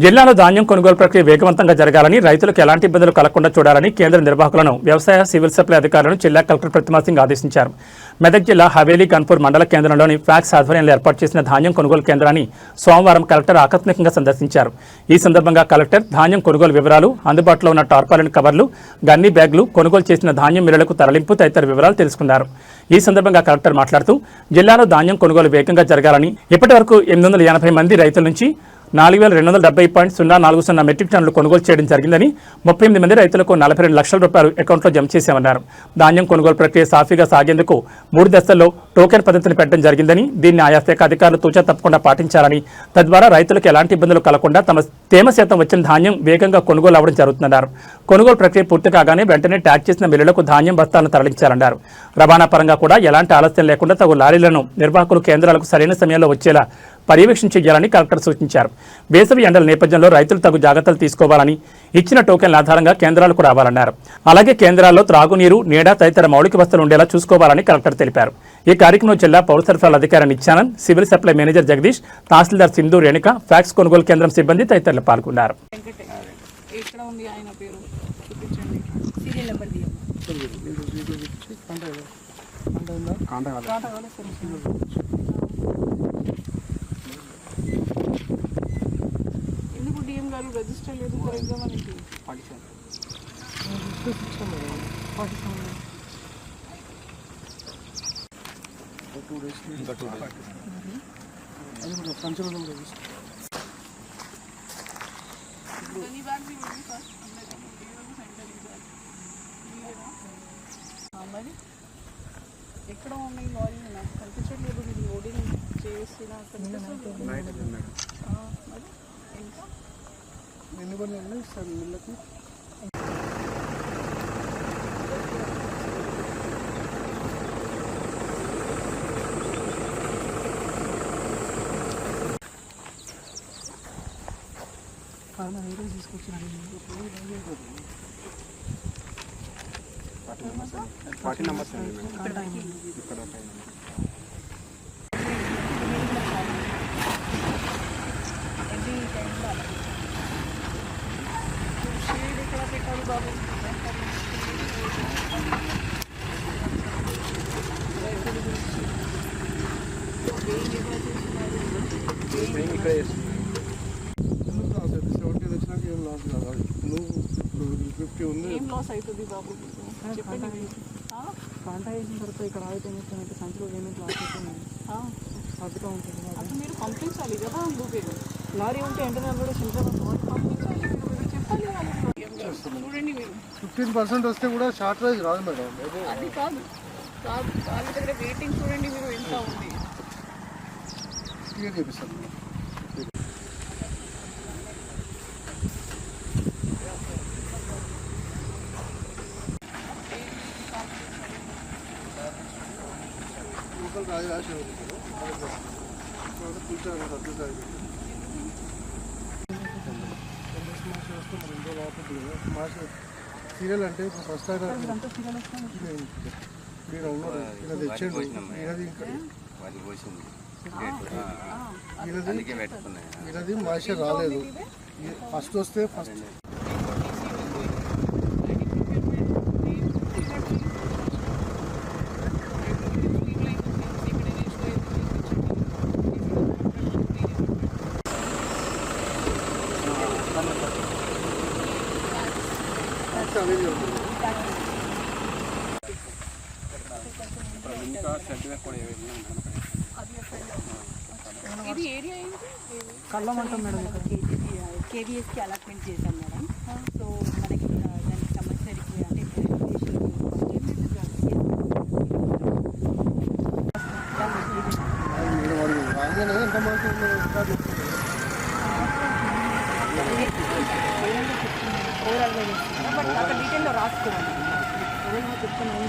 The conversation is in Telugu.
జిల్లాలో ధాన్యం కొనుగోలు ప్రక్రియ వేగవంతంగా జరగాలని, రైతులకు ఎలాంటి ఇబ్బందులు కలగకుండా చూడాలని కేంద్ర నిర్వాహకులను వ్యవసాయ సివిల్ సప్లై అధికారులను జిల్లా కలెక్టర్ ప్రతిమా సింగ్ ఆదేశించారు. మెదక్ జిల్లా హవేలీ గన్పూర్ మండల కేంద్రంలోని ఫ్యాక్స్ ఆధ్వర్యంలో ఏర్పాటు చేసిన ధాన్యం కొనుగోలు కేంద్రాన్ని సోమవారం కలెక్టర్ ఆకస్మికంగా సందర్శించారు. ఈ సందర్భంగా కలెక్టర్ ధాన్యం కొనుగోలు వివరాలు, అందుబాటులో ఉన్న టార్పాలిన్ కవర్లు, గన్నీ బ్యాగులు, కొనుగోలు చేసిన ధాన్యం మిల్లులకు తరలింపు తదితర వివరాలు తెలుసుకున్నారు. ఈ సందర్భంగా కలెక్టర్ మాట్లాడుతూ జిల్లాలో ధాన్యం కొనుగోలు వేగంగా జరగాలని, ఇప్పటివరకు 880 మంది రైతుల నుంచి 4270.040 మెట్రిక్ టన్నులు కొనుగోలు చేయడం జరిగిందని, 38 మంది రైతులకు 42 లక్షల రూపాయలు అకౌంట్లో జమ చేశామన్నారు. ధాన్యం కొనుగోలు ప్రక్రియ సాఫీగా సాగేందుకు 3 దశల్లో టోకెన్ పద్ధతిని పెట్టడం జరిగిందని, దీన్ని ఆయా శాఖ అధికారులు తూచా తప్పకుండా పాటించాలని, తద్వారా రైతులకు ఎలాంటి ఇబ్బందులు కలగకుండా తేమ శాతం వచ్చిన ధాన్యం వేగంగా కొనుగోలు అవ్వడం జరుగుతుందన్నారు. కొనుగోలు ప్రక్రియ పూర్తి కాగానే వెంటనే ట్యాగ్ చేసిన మిల్లులకు ధాన్యం బస్తాలను తరలించాలన్నారు. రవాణా పరంగా కూడా ఎలాంటి ఆలస్యం లేకుండా తగు లారీలను నిర్వాహకులు కేంద్రాలకు సరైన సమయంలో వచ్చేలా పర్యవేక్షణ చేయాలని కలెక్టర్ సూచించారు. వేసవి ఎండల నేపథ్యంలో రైతులు తగు జాగ్రత్తలు తీసుకోవాలని, ఇచ్చిన టోకెన్ల ఆధారంగా కేంద్రాలకు రావాలన్నారు. అలాగే కేంద్రాల్లో త్రాగునీరు, నీడ తదితర మౌలిక వసతులు ఉండేలా చూసుకోవాలని కలెక్టర్ తెలిపారు. ఈ కార్యక్రమంలో జిల్లా పౌర సరఫరాల అధికారి Nityanand, civil supply manager Jagadish, తహసీల్దార్ సింధు రేణుక, ఫ్యాక్స్ కొనుగోలు కేంద్రం సిబ్బంది తదితరులు పాల్గొన్నారు. డిఎం గారు రిజిస్టర్ లేదు ఫర్ ఎగ్జామినేషన్ మరి ఎక్కడ ఉన్నాయి లారీ నాకు కనిపించట్లేదు. లోడింగ్ చేసిన ఎన్ని పని సార్ మిల్లకి తీసుకొచ్చిన 40 నెంబర్స్ ఇక్కడ బాబు ఇక్కడ 70 వచ్చినాక ఏం లాస్ కాదు. నువ్వు 50 ఉంది, ఏం లాస్ అవుతుంది బాబు చెప్పండి. కాంటా వేసిన తర్వాత ఇక్కడ ఆగితే సంచులో ఏమైనా లాస్ అవుతుంది, సర్దుగా ఉంటుంది. అసలు మీరు పంపించాలి కదా. లారీ ఉంటే వెంటనే కూడా పంపించాలి, చూడండి. మీరు 15% వస్తే కూడా షార్ట్ రైజ్ రాదు మేడం. అది కాదు వాళ్ళ దగ్గర వెయిటింగ్ చూడండి మీరు ఎంత ఉంది. క్లియర్ చేపిస్తాను. రాసి సీరియల్ అంటే ఇప్పుడు ఫస్ట్ తెచ్చండి. వీళ్ళది మాయిశ్చర్ రాలేదు. ఫస్ట్ వస్తే ఫస్ట్ కళ్ళమంటాం మేడం. కేవీఎస్కి అలాట్మెంట్ చేశాం మేడం. సో మనకి దానికి సంబంధించిన ఓవరాల్గా బట్ అక్కడ డీటెయిల్లో రాసుకోవాలి. చెప్తున్నాను.